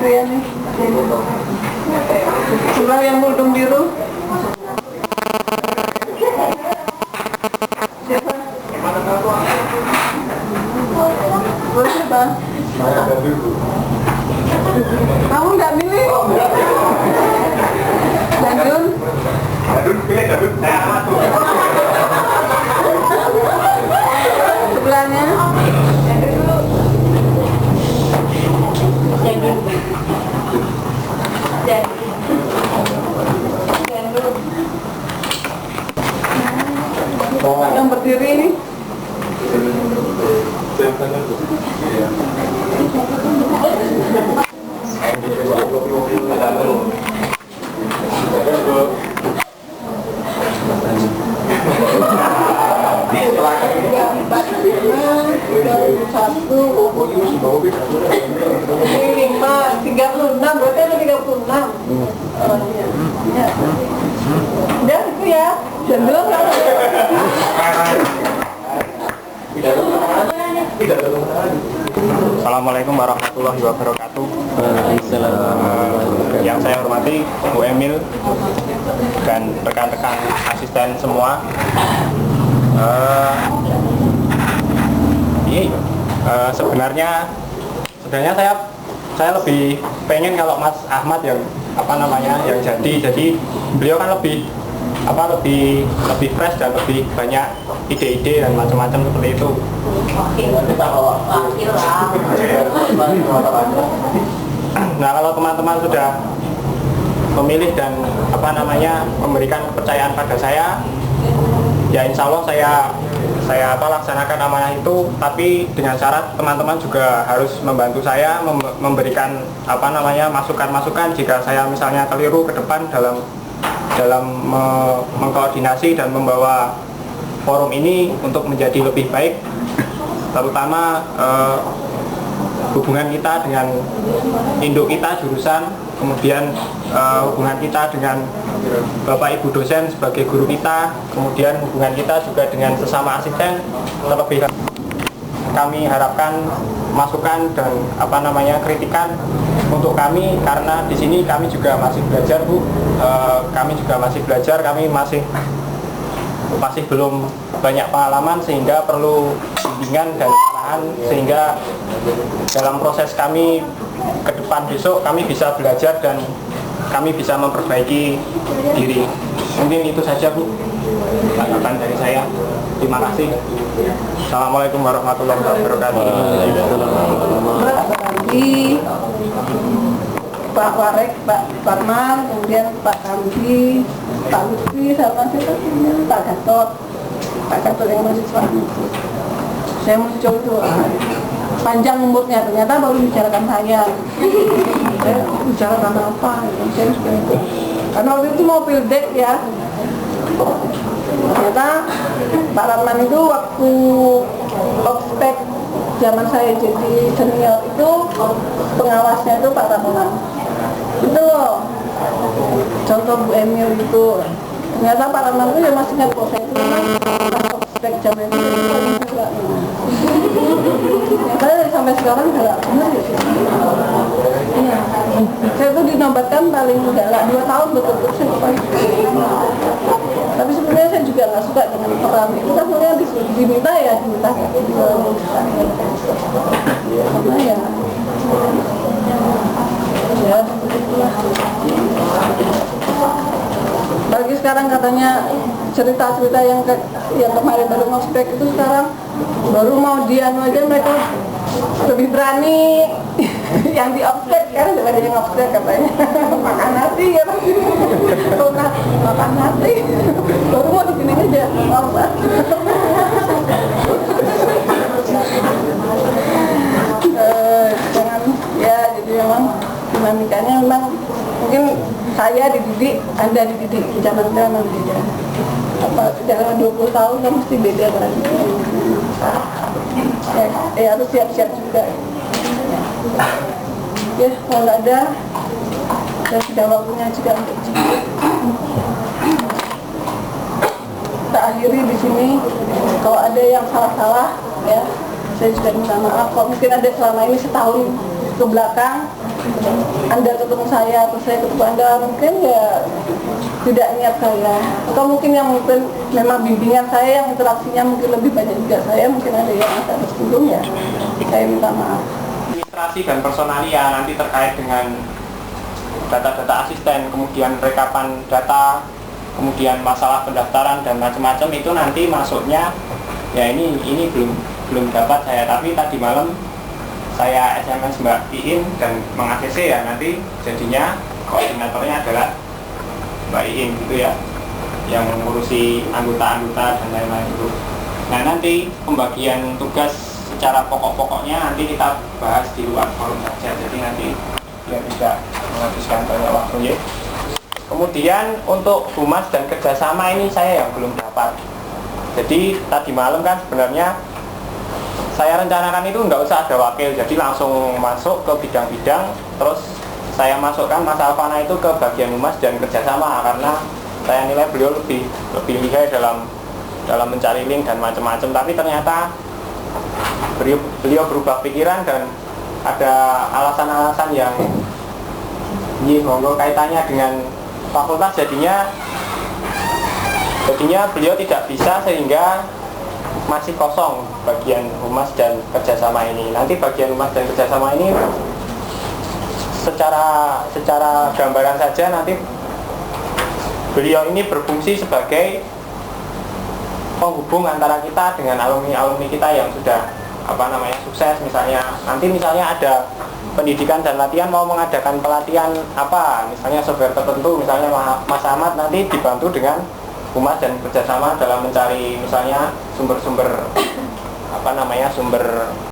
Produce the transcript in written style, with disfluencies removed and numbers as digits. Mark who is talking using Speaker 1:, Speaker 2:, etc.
Speaker 1: ya nih. Sebelah yang kerudung biru. Siapa? Siapa? Kamu nggak milih? Dandun?
Speaker 2: Dandun pilih Dandun. Saya amat tuh.
Speaker 1: Sebelahnya? Dandun dulu. Dandun. Dandun. Yang berdiri ini? Berarti ada 36. Ya. Udah itu ya. Dan belum kan?
Speaker 2: Assalamualaikum warahmatullahi wabarakatuh. Yang saya hormati Bu Emil dan rekan-rekan asisten semua. Sebenarnya saya lebih pengen kalau Mas Ahmad yang yang jadi beliau kan lebih fresh dan lebih banyak ide-ide dan macam-macam seperti itu. Nah, kalau teman-teman sudah memilih dan memberikan kepercayaan pada saya, ya insya Allah saya laksanakan amanah itu, tapi dengan syarat teman-teman juga harus membantu saya memberikan masukan-masukan jika saya misalnya keliru ke depan dalam mengkoordinasi dan membawa forum ini untuk menjadi lebih baik, terutama hubungan kita dengan induk kita jurusan, kemudian hubungan kita dengan Bapak Ibu dosen sebagai guru kita, kemudian hubungan kita juga dengan sesama asisten. Terlebih kami harapkan masukan dan kritikan untuk kami, karena di sini kami juga masih belajar, Bu. Kami juga masih belajar, kami masih belum banyak pengalaman, sehingga perlu bimbingan dan arahan, sehingga dalam proses kami ke depan besok kami bisa belajar dan kami bisa memperbaiki diri. Mungkin itu saja, Bu, tanggapan dari saya. Terima kasih. Assalamualaikum warahmatullahi wabarakatuh.
Speaker 1: Pak Warek, Pak Parman, kemudian Pak Kamdi, Pak Lutfi, sama Pak Gatot yang mahasiswa. Saya mahasiswa itu panjang umurnya, ternyata baru bicarakan saya bicarakan apa saya sudah itu, karena waktu itu mau pildek ya. Ternyata Pak Rahman itu waktu ospek zaman saya jadi senior itu pengawasnya itu Pak Rahman itu loh, contoh Bu Emil itu. Ternyata Pak Rahman itu ya masih ingat kok, saya itu memang ospek zaman itu juga. Saya sampai sekarang galak benar ya. Iya. Saya tuh dinobatkan paling galak 2 tahun betul-betul saya. Tapi sebenarnya saya juga nggak suka dengan peran itu, kan sebenarnya diminta karena ya begitulah. Bagi sekarang katanya cerita-cerita yang kemarin baru ngospek itu sekarang baru mau dianu aja, mereka lebih berani yang di ospek kan daripada yang ospek katanya. Makan nasi ya, makan nasi baru mau di sini aja. Jangan ya, jadi memang dinamikanya memang mungkin saya dididik, Anda dididik zaman beda. Dalam 20 tahun kan mesti beda kan. Ya harus siap-siap juga. Ya, kalau nggak ada, dan sudah waktunya juga untuk jihad. Kita akhiri di sini. Kalau ada yang salah-salah, ya saya juga minta maaf. Kalau mungkin ada selama ini setahun ke belakang Anda ketemu saya atau saya ketemu Anda, mungkin ya tidak niat saya, atau mungkin yang mungkin memang bimbingan saya yang interaksinya mungkin lebih banyak juga saya, mungkin ada yang agak tersinggung ya, saya minta maaf.
Speaker 2: Administrasi dan personalia nanti terkait dengan data-data asisten, kemudian rekapan data, kemudian masalah pendaftaran dan macam-macam itu nanti masuknya ya ini belum dapat saya, tapi tadi malam saya SMS Mbak Iin dan meng-ACC ya, nanti jadinya koordinatornya adalah Mbak Iin gitu ya, yang mengurusi anggota-anggota dan lain-lain itu. Nah, nanti pembagian tugas secara pokok-pokoknya nanti kita bahas di luar forum saja, jadi nanti biar tidak menghabiskan banyak waktu ya. Kemudian untuk humas dan kerjasama ini saya yang belum dapat. Jadi tadi malam kan sebenarnya saya rencanakan itu nggak usah ada wakil, jadi langsung masuk ke bidang-bidang, terus saya masukkan Mas Alvana itu ke bagian humas dan kerjasama, karena saya nilai beliau lebih lihai dalam mencari link dan macam-macam. Tapi ternyata beliau berubah pikiran dan ada alasan-alasan yang monggo kaitannya dengan fakultas, jadinya beliau tidak bisa, sehingga masih kosong bagian humas dan kerjasama ini. Nanti bagian humas dan kerjasama ini secara gambaran saja nanti beliau ini berfungsi sebagai penghubung antara kita dengan alumni kita yang sudah sukses. Misalnya ada pendidikan dan latihan mau mengadakan pelatihan misalnya software tertentu, misalnya Mas Ahmad nanti dibantu dengan humas dan kerjasama dalam mencari misalnya sumber